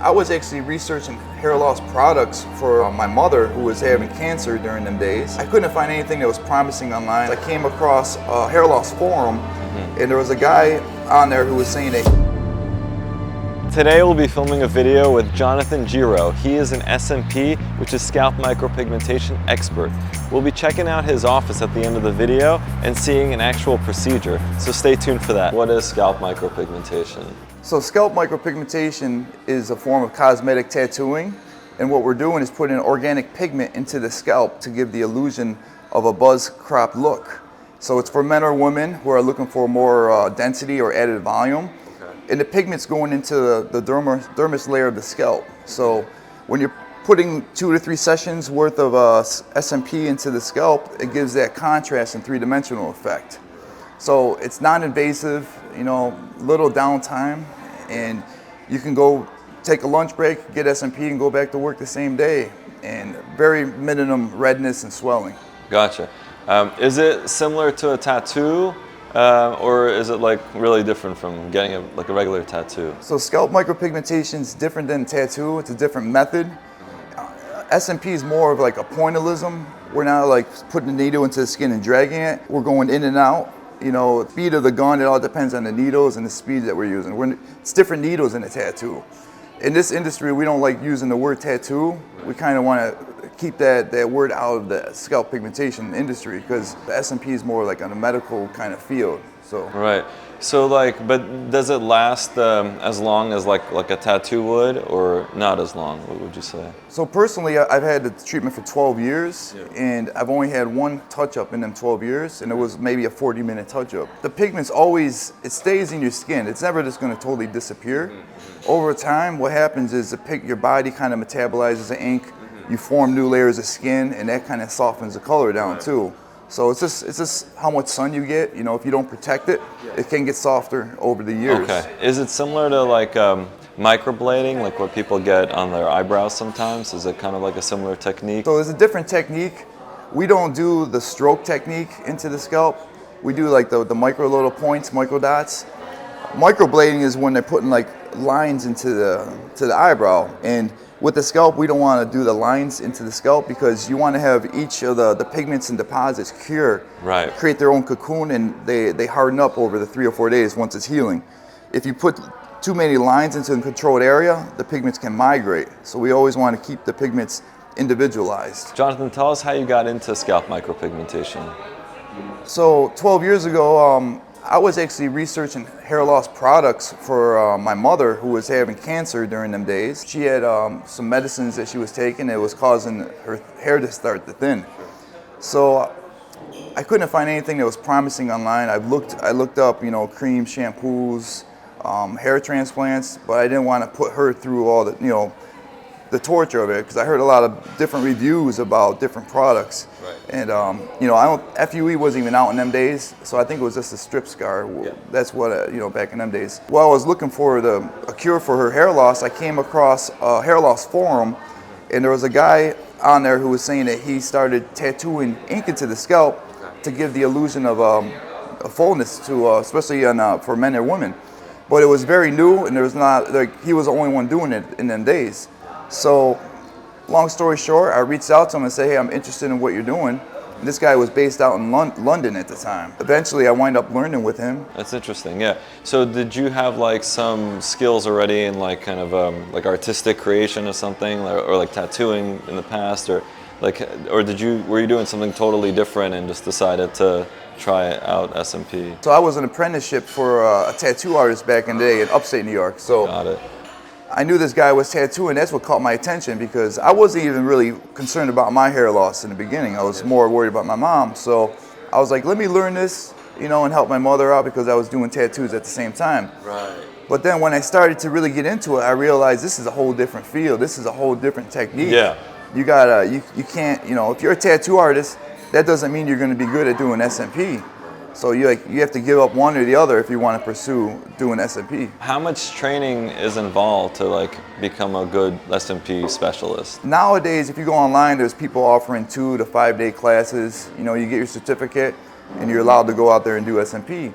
I was actually researching hair loss products for my mother who was having cancer during them days. I couldn't find anything that was promising online. I came across a hair loss forum and there was a guy on there who was saying that Today we'll be filming a video with Jonathan Gerow. He is an SMP, which is scalp micropigmentation expert. We'll be checking out his office at the end of the video and seeing an actual procedure, so stay tuned for that. What is scalp micropigmentation? So scalp micropigmentation is a form of cosmetic tattooing, and what we're doing is putting organic pigment into the scalp to give the illusion of a buzz crop look. So it's for men or women who are looking for more density or added volume. And the pigment's going into the dermis layer of the scalp. So when you're putting 2 to 3 sessions worth of SMP into the scalp, it gives that contrast and three-dimensional effect. So it's non-invasive, you know, little downtime, and you can go take a lunch break, get SMP, and go back to work the same day, and very minimum redness and swelling. Gotcha. Is it similar to a tattoo? Or is it like really different from getting a regular tattoo? So scalp micropigmentation is different than tattoo. It's a different method. SMP is more of like a pointillism. We're not like putting a needle into the skin and dragging it. We're going in and out. You know, speed of the gun, it all depends on the needles and the speed that we're using. It's different needles in a tattoo. In this industry, we don't like using the word tattoo. We kind of want to keep that word out of the scalp pigmentation industry because the SMP is more like on a medical kind of field. So right. So but does it last as long as like a tattoo would, or not as long? What would you say? So personally, I've had the treatment for 12 years, and I've only had one touch-up in them 12 years, and it was maybe a 40-minute touch-up. The pigment's always, it stays in your skin. It's never just going to totally disappear. Over time, what happens is your body kind of metabolizes the ink. You form new layers of skin, and that kind of softens the color down too. So it's just how much sun you get. You know, if you don't protect it, it can get softer over the years. Okay. Is it similar to like microblading, like what people get on their eyebrows sometimes? Is it kind of like a similar technique? So it's a different technique. We don't do the stroke technique into the scalp. We do like the micro little points, micro dots. Microblading is when they're putting like lines into the eyebrow, and with the scalp, we don't want to do the lines into the scalp because you want to have each of the pigments and deposits cure, create their own cocoon, and they harden up over the 3 or 4 days once it's healing. If you put too many lines into a controlled area, the pigments can migrate. So we always want to keep the pigments individualized. Jonathan, tell us how you got into scalp micropigmentation. So 12 years ago, I was actually researching hair loss products for my mother who was having cancer during them days. She had some medicines that she was taking that was causing her hair to start to thin. So I couldn't find anything that was promising online. I looked up, you know, cream, shampoos, hair transplants, but I didn't want to put her through all the, you know, the torture of it, because I heard a lot of different reviews about different products. And you know, FUE wasn't even out in them days, so I think it was just a strip scar. That's what, you know, back in them days. While I was looking for a cure for her hair loss, I came across a hair loss forum, and there was a guy on there who was saying that he started tattooing ink into the scalp to give the illusion of a fullness to, especially for men or women. But it was very new, and there was not, like, he was the only one doing it in them days. So, long story short, I reached out to him and said, hey, I'm interested in what you're doing. And this guy was based out in London at the time. Eventually, I wind up learning with him. That's interesting, yeah. So did you have like some skills already in like kind of like artistic creation or something, or like tattooing in the past, or were you doing something totally different and just decided to try out SMP? So I was an apprenticeship for a tattoo artist back in the day in upstate New York. So got it. I knew this guy was tattooing. That's what caught my attention because I wasn't even really concerned about my hair loss in the beginning. I was more worried about my mom. So I was like, let me learn this, you know, and help my mother out because I was doing tattoos at the same time. Right. But then when I started to really get into it, I realized this is a whole different field. This is a whole different technique. Yeah. You gotta, you can't, you know, if you're a tattoo artist, that doesn't mean you're going to be good at doing SMP. So you have to give up one or the other if you want to pursue doing SMP. How much training is involved to like become a good SMP specialist? Nowadays, if you go online, there's people offering 2 to 5 day classes. You know, you get your certificate and you're allowed to go out there and do SMP.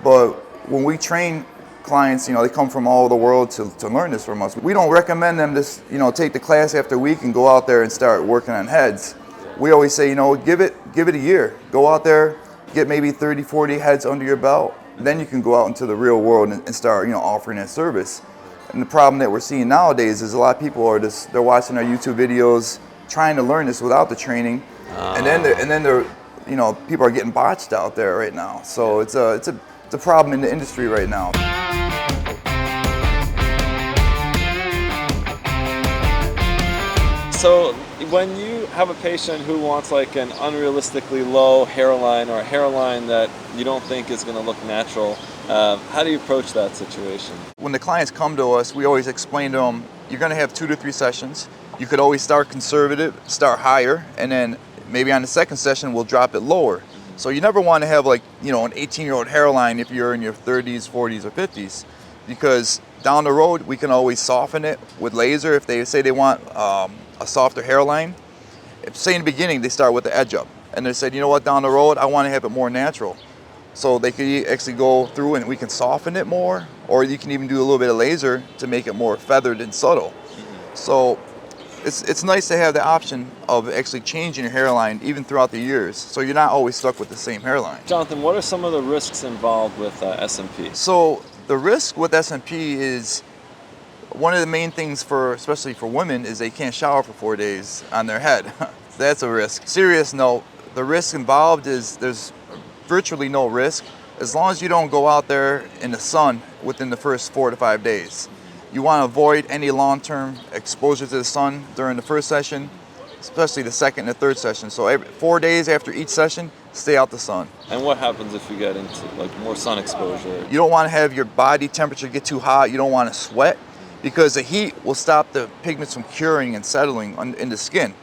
But when we train clients, they come from all over the world to learn this from us. We don't recommend them to, take the class after a week and go out there and start working on heads. We always say, give it a year. Go out there, get maybe 30, 40 heads under your belt. Then you can go out into the real world and start, offering that service. And the problem that we're seeing nowadays is a lot of people are they're watching our YouTube videos, trying to learn this without the training, and then they're, people are getting botched out there right now. So it's a problem in the industry right now. So when you have a patient who wants like an unrealistically low hairline or a hairline that you don't think is going to look natural, how do you approach that situation? When the clients come to us, we always explain to them, you're going to have 2 to 3 sessions. You could always start conservative, start higher, and then maybe on the second session we'll drop it lower. So you never want to have like, an 18-year-old hairline if you're in your 30s, 40s, or 50s, because down the road we can always soften it with laser if they say they want a softer hairline. If, say in the beginning they start with the edge up and they said, down the road I want to have it more natural. So they could actually go through and we can soften it more, or you can even do a little bit of laser to make it more feathered and subtle. So it's nice to have the option of actually changing your hairline even throughout the years, so you're not always stuck with the same hairline. Jonathan, what are some of the risks involved with SMP? So the risk with SMP is, one of the main things especially for women, is they can't shower for 4 days on their head. That's a risk. Serious note, the risk involved is there's virtually no risk as long as you don't go out there in the sun within the first 4 to 5 days. You want to avoid any long-term exposure to the sun during the first session, especially the second and the third session. So 4 days after each session, stay out the sun. And what happens if you get into like more sun exposure? You don't want to have your body temperature get too hot. You don't want to sweat, because the heat will stop the pigments from curing and settling in the skin.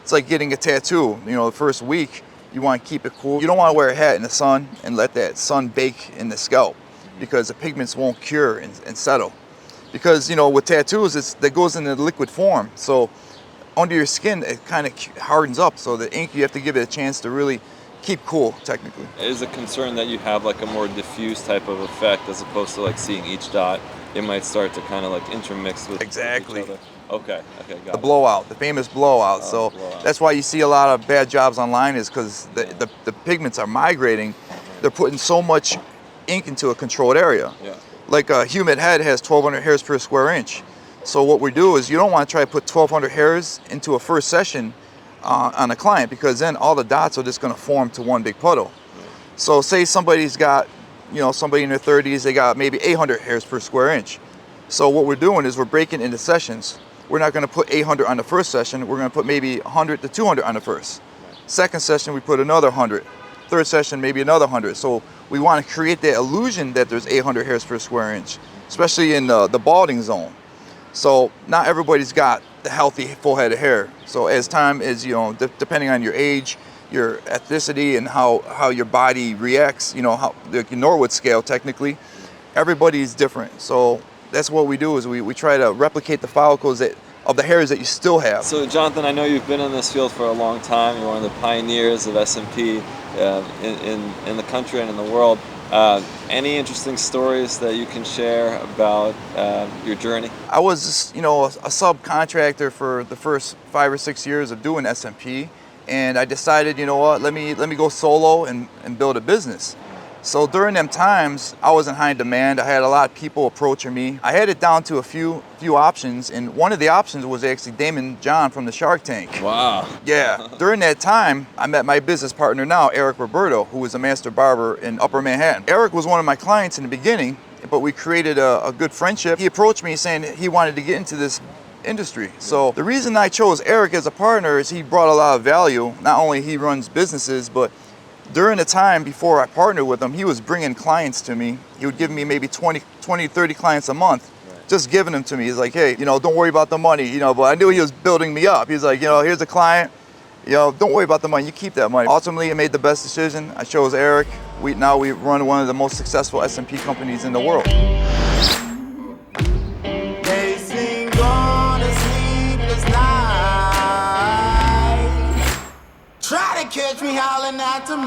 It's like getting a tattoo. The first week you want to keep it cool. You don't want to wear a hat in the sun and let that sun bake in the scalp, because the pigments won't cure and settle. Because with tattoos, that goes into liquid form. So under your skin, it kind of hardens up. So the ink, you have to give it a chance to really keep cool, technically. Is it a concern that you have like a more diffuse type of effect as opposed to like seeing each dot? It might start to kind of like intermix with each other. Okay, got the blowout, the famous blowout. So that's why you see a lot of bad jobs online, is because the pigments are migrating. They're putting so much ink into a controlled area. Yeah. Like a human head has 1,200 hairs per square inch. So what we do is, you don't want to try to put 1,200 hairs into a first session on a client, because then all the dots are just going to form to one big puddle. So say somebody's got, somebody in their 30s, they got maybe 800 hairs per square inch. So what we're doing is we're breaking into sessions. We're not going to put 800 on the first session. We're going to put maybe 100 to 200 on the first. Second session, we put another 100. Third session, maybe another 100. So we want to create the illusion that there's 800 hairs per square inch, especially in the balding zone. So not everybody's got the healthy full head of hair. So as time is, depending on your age, your ethnicity, and how your body reacts, how the Norwood scale technically, everybody's different. So that's what we do, is we try to replicate the follicles of the hairs that you still have. So Jonathan, I know you've been in this field for a long time. You're one of the pioneers of SMP in the country and in the world. Any interesting stories that you can share about your journey? I was, a subcontractor for the first 5 or 6 years of doing SMP, and I decided, let me go solo and build a business. So during them times, I was in high demand. I had a lot of people approaching me. I had it down to a few options, and one of the options was actually Damon John from the Shark Tank. Wow. Yeah. During that time, I met my business partner now, Eric Roberto, who was a master barber in Upper Manhattan. Eric was one of my clients in the beginning, but we created a good friendship. He approached me saying he wanted to get into this industry. So the reason I chose Eric as a partner is he brought a lot of value. Not only he runs businesses, but during the time before I partnered with him, he was bringing clients to me. He would give me maybe 20, 30 clients a month, just giving them to me. He's like, hey, don't worry about the money, but I knew he was building me up. He's like, here's a client, don't worry about the money, you keep that money. Ultimately, I made the best decision. I chose Eric. Now we run one of the most successful SMP companies in the world. Try to catch me howling at the moon.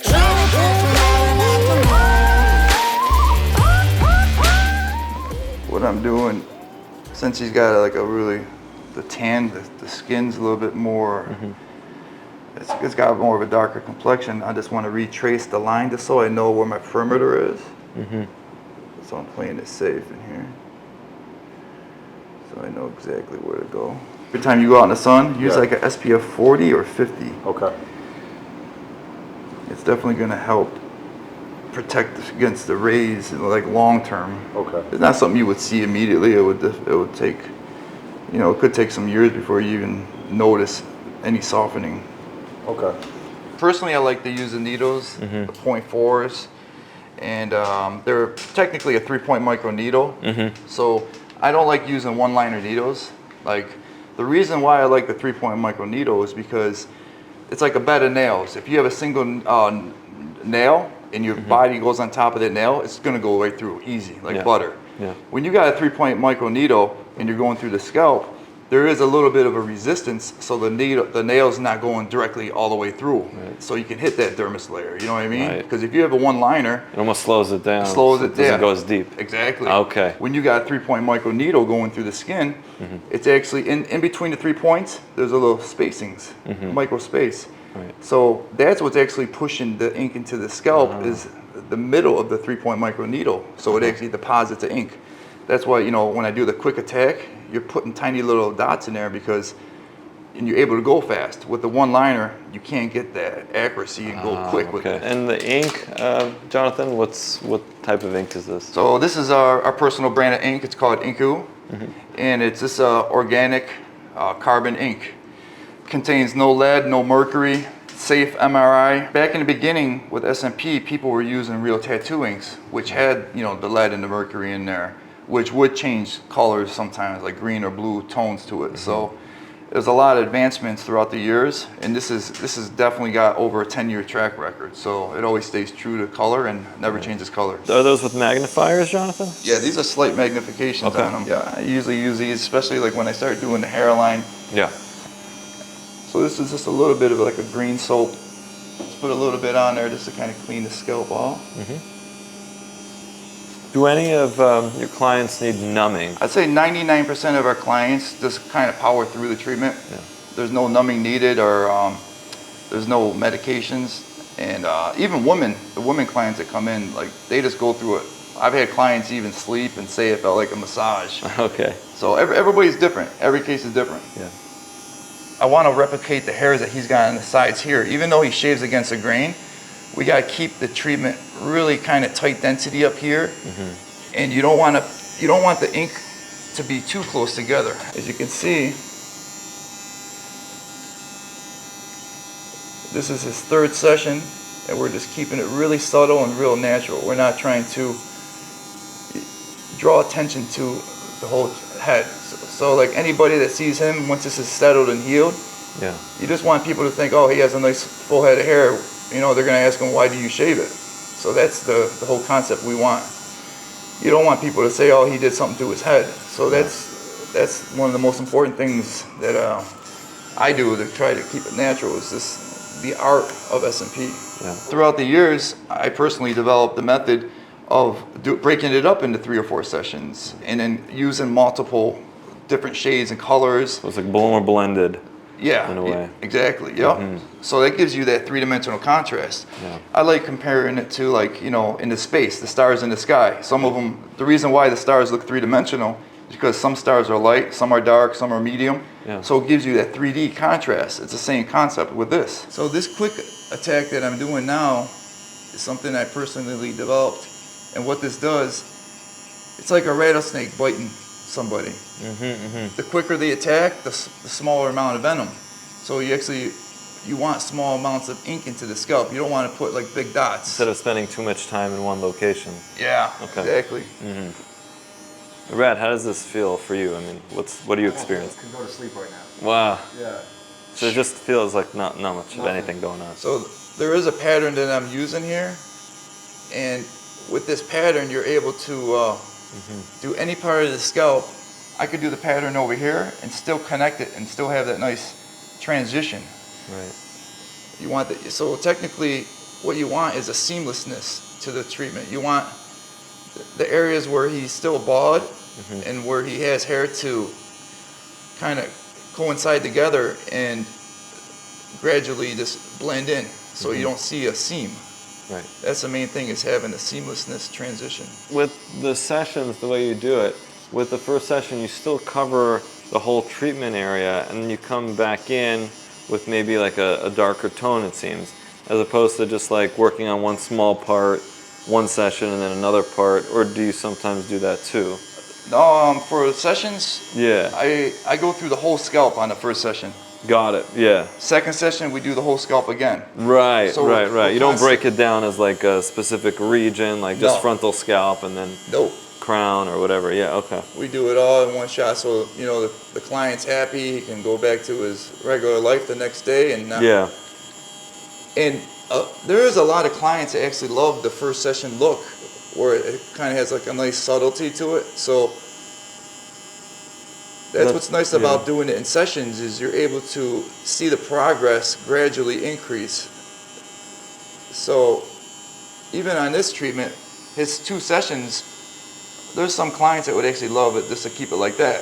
Try what I'm doing, since he's got like a really, the tan, the skin's a little bit more, it's got more of a darker complexion. I just want to retrace the line just so I know where my perimeter is. So I'm playing it safe in here. So I know exactly where to go. Every time you go out in the sun, use like an SPF 40 or 50. Okay. It's definitely going to help protect against the rays, like long term. Okay. It's not something you would see immediately. It would take, you know, it could take some years before you even notice any softening. Okay. Personally, I like to use the needles, the 0.4s, and they're technically a 3-point micro needle. So I don't like using one-liner needles. Like, the reason why I like the 3-point micro needle is because it's like a bed of nails. If you have a single nail and your body goes on top of that nail, it's gonna go right through easy, like butter. When you got a 3-point micro needle and you're going through the scalp, there is a little bit of a resistance, so the nail's not going directly all the way through. So you can hit that dermis layer, you know what I mean? Because if you have a one-liner, It almost slows it down. it down. It goes deep. Exactly. Okay. When you got a 3-point micro needle going through the skin, it's actually in between the 3 points, there's a little spacings, micro space. So that's what's actually pushing the ink into the scalp is the middle of the 3-point micro needle. So it actually deposits the ink. That's why, you know, when I do the quick attack, you're putting tiny little dots in there because and you're able to go fast. With the one-liner, you can't get that accuracy and go quick with it. And the ink, Jonathan, what type of ink is this? So this is our personal brand of ink. It's called Inku, and it's this organic carbon ink. Contains no lead, no mercury, safe MRI. Back in the beginning with SMP, people were using real tattoo inks, which had, you know, the lead and the mercury in there, which would change colors sometimes, like green or blue tones to it. So there's a lot of advancements throughout the years, and this is definitely got over a 10-year track record. So it always stays true to color and never changes color. Are those with magnifiers, Jonathan? Yeah, these are slight magnifications on them. Yeah, I usually use these, especially like when I start doing the hairline. Yeah. So this is just a little bit of like a green soap. Let's put a little bit on there just to kind of clean the scalp off. Do any of your clients need numbing? I'd say 99% of our clients just kind of power through the treatment. There's no numbing needed, or there's no medications. And even the women clients that come in, like they just go through it. I've had clients even sleep and say it felt like a massage. Okay. So everybody's different. Every case is different. Yeah. I want to replicate the hairs that he's got on the sides here. Even though he shaves against the grain, we got to keep the treatment really kind of tight density up here. And you don't want the ink to be too close together. As you can see, this is his third session, and we're just keeping it really subtle and real natural. We're not trying to draw attention to the whole head. So like anybody that sees him, once this is settled and healed, you just want people to think, oh, he has a nice full head of hair. You know, they're going to ask him, why do you shave it? So that's the whole concept we want. You don't want people to say, oh, he did something to his head. So that's one of the most important things that I do to try to keep it natural, is this the art of SMP. Throughout the years, I personally developed the method of breaking it up into 3 or 4 sessions and then using multiple different shades and colors. So it's like more blended. Yeah, in a way. Exactly. Yep. So that gives you that 3-dimensional contrast. I like comparing it to, like, you know, in the space, the stars in the sky. Some of them, the reason why the stars look 3-dimensional is because some stars are light, some are dark, some are medium. So it gives you that 3D contrast. It's the same concept with this. So this quick attack that I'm doing now is something I personally developed. And what this does, it's like a rattlesnake biting somebody. The quicker they attack, the smaller amount of venom. So you want small amounts of ink into the scalp. You don't want to put like big dots. Instead of spending too much time in one location. Yeah, exactly. Brad, how does this feel for you? I mean, what do you experience? I can go to sleep right now. Wow. Yeah. So it just feels like not much of anything going on. So there is a pattern that I'm using here, and with this pattern, you're able to do any part of the scalp. I could do the pattern over here and still connect it and still have that nice transition. Right. You want that. So technically, what you want is a seamlessness to the treatment. You want the areas where he's still bald, and where he has hair to kind of coincide together and gradually just blend in, so you don't see a seam. Right. That's the main thing, is having a seamlessness transition. With the sessions, the way you do it, with the first session, you still cover the whole treatment area, and then you come back in with maybe like a darker tone, it seems, as opposed to just like working on one small part, one session, and then another part, or do you sometimes do that too? For sessions, Yeah. I go through the whole scalp on the first session. Got it, yeah. Second session, we do the whole scalp again. Right, So right. You don't break it down as like a specific region, like just No. frontal scalp and then Nope. crown or whatever. Yeah, okay. We do it all in one shot, so you know the client's happy. He can go back to his regular life the next day, and Yeah. And there is a lot of clients that actually love the first session look, where it kind of has like a nice subtlety to it. So that's what's nice about doing it in sessions, is you're able to see the progress gradually increase. So even on this treatment, his 2 sessions, there's some clients that would actually love it just to keep it like that.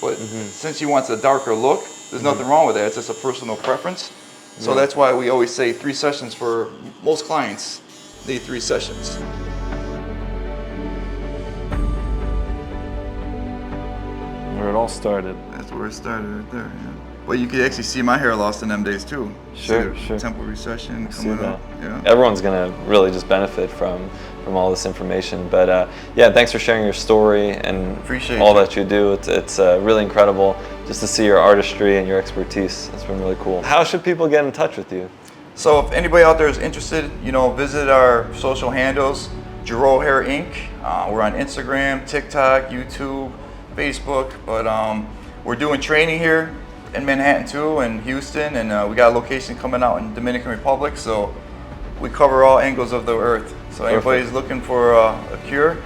But since he wants a darker look, there's nothing wrong with that. It's just a personal preference. So that's why we always say 3 sessions for most clients. Need 3 sessions. Where it all started. That's where it started right there, yeah. But you could actually see my hair loss in them days too. Sure, See the sure. temple recession See coming that. up. Yeah. Everyone's gonna really just benefit from all this information. But yeah, thanks for sharing your story and Appreciate all you. that you do. It's really incredible just to see your artistry and your expertise. It's been really cool. How should people get in touch with you? So if anybody out there is interested, you know, visit our social handles, Gerow Hair Ink. We're on Instagram, TikTok, YouTube, Facebook. But we're doing training here in Manhattan too, and Houston, and we got a location coming out in Dominican Republic. So we cover all angles of the earth. So anybody's looking for a cure,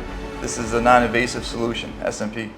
this is a non-invasive solution, SMP.